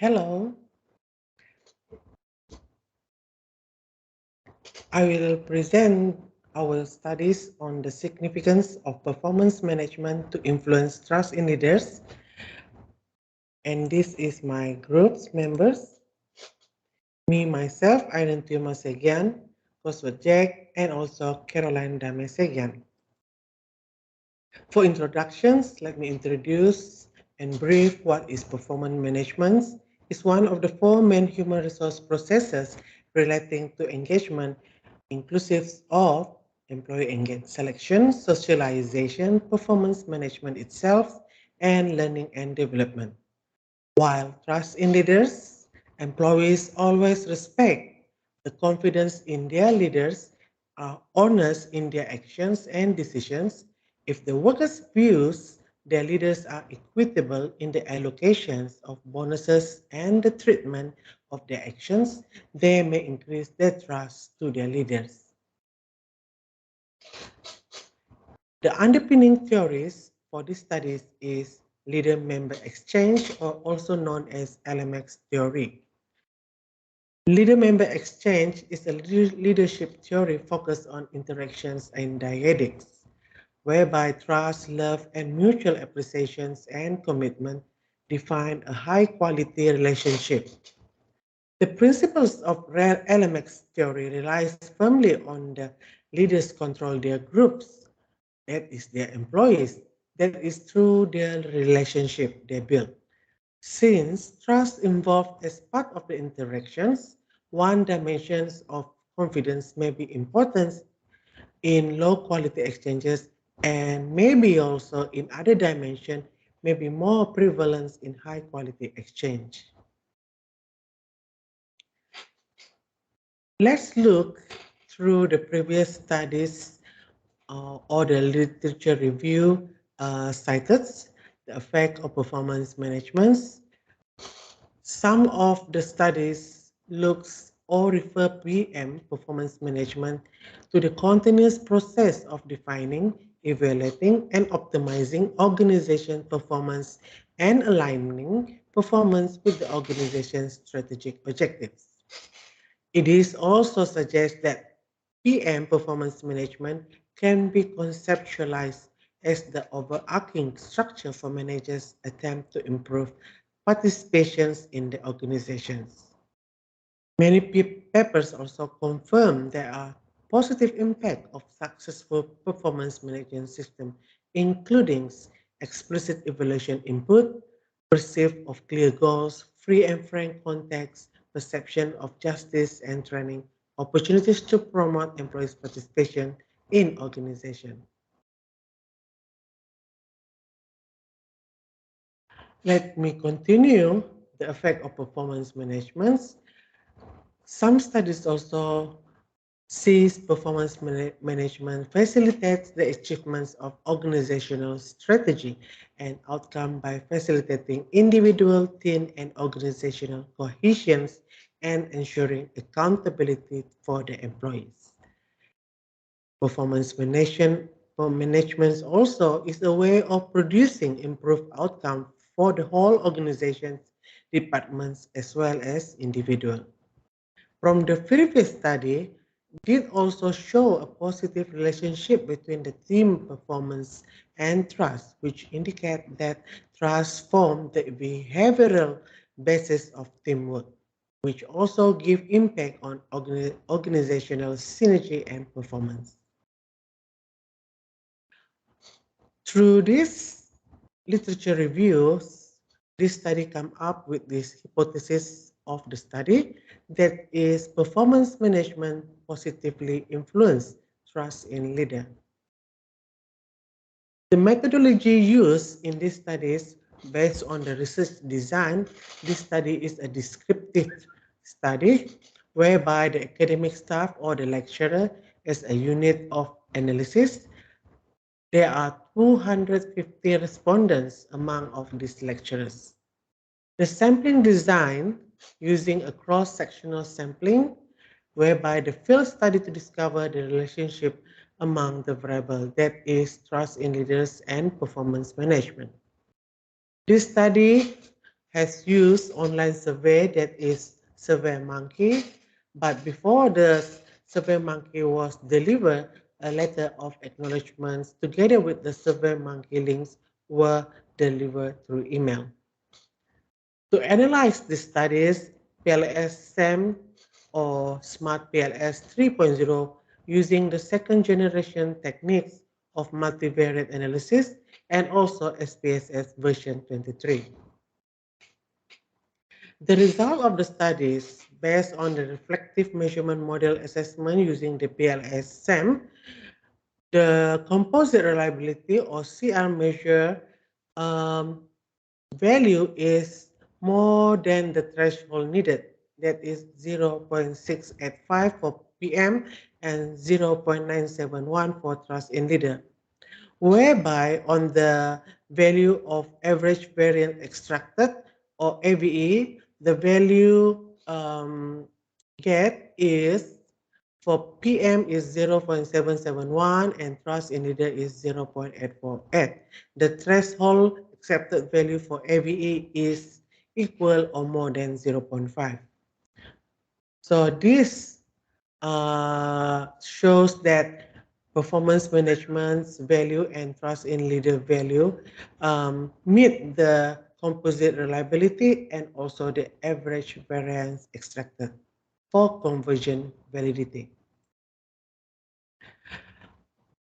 Hello, I will present our studies on the significance of performance management to influence trust in leaders. And this is my group's members, me, myself, Irene Masegian, Cosworth Jack, and also Caroline Damesegian. For introductions, let me introduce and brief what is performance management. It's one of the four main human resource processes relating to engagement, inclusive of employee engagement selection, socialization, performance management itself, and learning and development. While trust in leaders, employees always respect the confidence in their leaders, are honest in their actions and decisions. If the workers views their leaders are equitable in the allocations of bonuses and the treatment of their actions, they may increase their trust to their leaders. The underpinning theories for these studies is leader-member exchange, or also known as LMX theory. Leader-member exchange is a leadership theory focused on interactions and dyadics, whereby trust, love, and mutual appreciations and commitment define a high-quality relationship. The principles of LMX theory relies firmly on the leaders control their groups, that is their employees, that is through their relationship they build. Since trust involved as part of the interactions, one dimension of confidence may be important in low quality exchanges and maybe also in other dimension may be more prevalent in high quality exchange. Let's look through the previous studies or the literature review cited the effect of performance management. Some of the studies looks or refer PM, performance management, to the continuous process of defining, evaluating, and optimizing organization performance and aligning performance with the organization's strategic objectives. It is also suggests that PM, performance management, can be conceptualized as the overarching structure for managers' attempt to improve participations in the organizations. Many papers also confirm there are positive impact of successful performance management system, including explicit evaluation input, perceive of clear goals, free and frank context, perception of justice and training, opportunities to promote employees' participation in organization. Let me continue the effect of performance management. Some studies also sees performance management facilitates the achievements of organizational strategy and outcome by facilitating individual, team, and organizational cohesion and ensuring accountability for the employees. Performance management also is a way of producing improved outcome for the whole organization's departments as well as individual. From the previous study, did also show a positive relationship between the team performance and trust, which indicate that trust forms the behavioral basis of teamwork, which also give impact on organizational synergy and performance. Through this literature reviews, this study come up with this hypothesis of the study that is performance management positively influence trust in leader. The methodology used in these studies based on the research design, this study is a descriptive study whereby the academic staff or the lecturer is a unit of analysis. There are 250 respondents among of these lecturers. The sampling design using a cross-sectional sampling whereby the field study to discover the relationship among the variable that is trust in leaders and performance management. This study has used online survey that is SurveyMonkey, but before the SurveyMonkey was delivered, a letter of acknowledgements together with the SurveyMonkey links were delivered through email. To analyze the studies, PLS SAM or Smart PLS 3.0 using the second generation techniques of multivariate analysis and also SPSS version 23. The result of the studies based on the reflective measurement model assessment using the PLS SAM, the composite reliability or CR measure um, value is more than the threshold needed, that is 0.685 for PM and 0.971 for trust in leader, whereby on the value of average variance extracted or AVE, the value get is for PM is 0.771 and trust in leader is 0.848. The threshold accepted value for AVE is equal or more than 0.5. So this shows that performance management's value and trust in leader value meet the composite reliability and also the average variance extracted for conversion validity.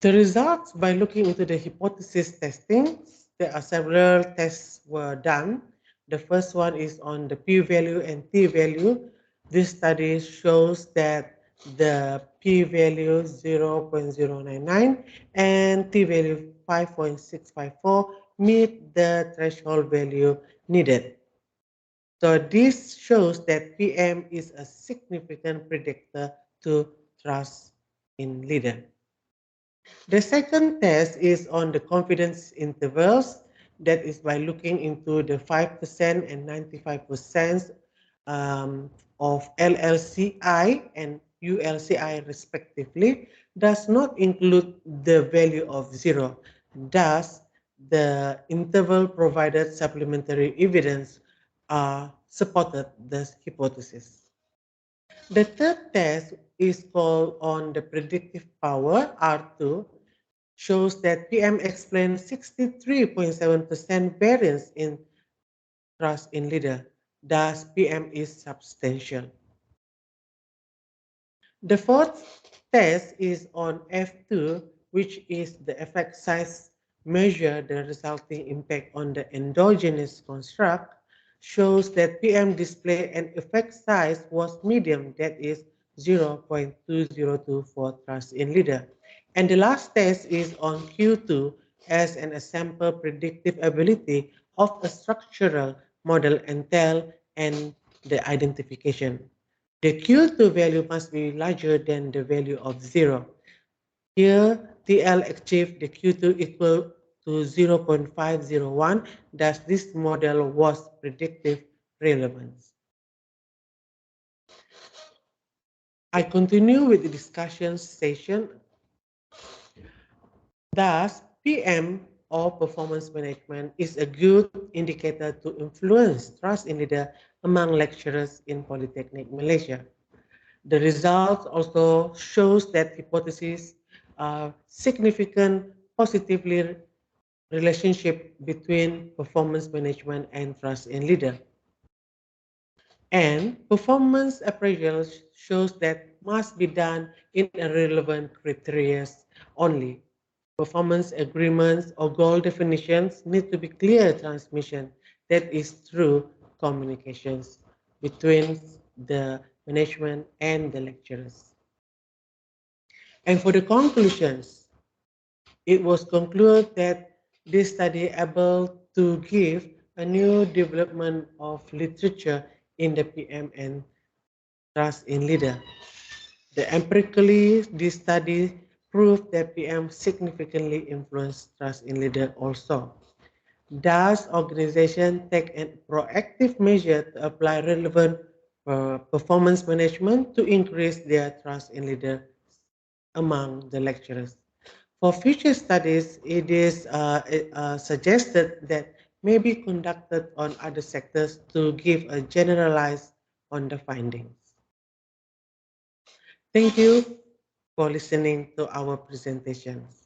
The results by looking into the hypothesis testing, there are several tests were done. The first one is on the p-value and t-value. This study shows that the p-value 0.099 and t-value 5.654 meet the threshold value needed. So this shows that PM is a significant predictor to trust in leader. The second test is on the confidence intervals. That is by looking into the 5% and 95% of LLCI and ULCI respectively, does not include the value of zero. Thus, the interval provided supplementary evidence supported the hypothesis. The third test is called on the predictive power, R2, shows that PM explains 63.7% variance in trust in leader. Thus, PM is substantial. The fourth test is on F2, which is the effect size measure the resulting impact on the endogenous construct, shows that PM display and effect size was medium, that is 0.202 for trust in leader. And the last test is on Q2 as an example predictive ability of a structural model entail and the identification. The Q2 value must be larger than the value of 0. Here, TL achieved the Q2 equal to 0.501, thus this model was predictive relevance. I continue with the discussion session. Thus, PM or performance management is a good indicator to influence trust in leader among lecturers in Polytechnic Malaysia. The results also shows that hypotheses are significant positively relationship between performance management and trust in leader. And performance appraisal shows that must be done in a relevant criteria only. Performance agreements or goal definitions need to be clear transmission that is through communications between the management and the lecturers. And for the conclusions, it was concluded that this study able to give a new development of literature in the PM and trust in leader. The empirically, this study proved that PM significantly influenced trust in leader also. Does organization take a proactive measure to apply relevant performance management to increase their trust in leader among the lecturers? For future studies, it is suggested that may be conducted on other sectors to give a generalized on the findings. Thank you for listening to our presentations.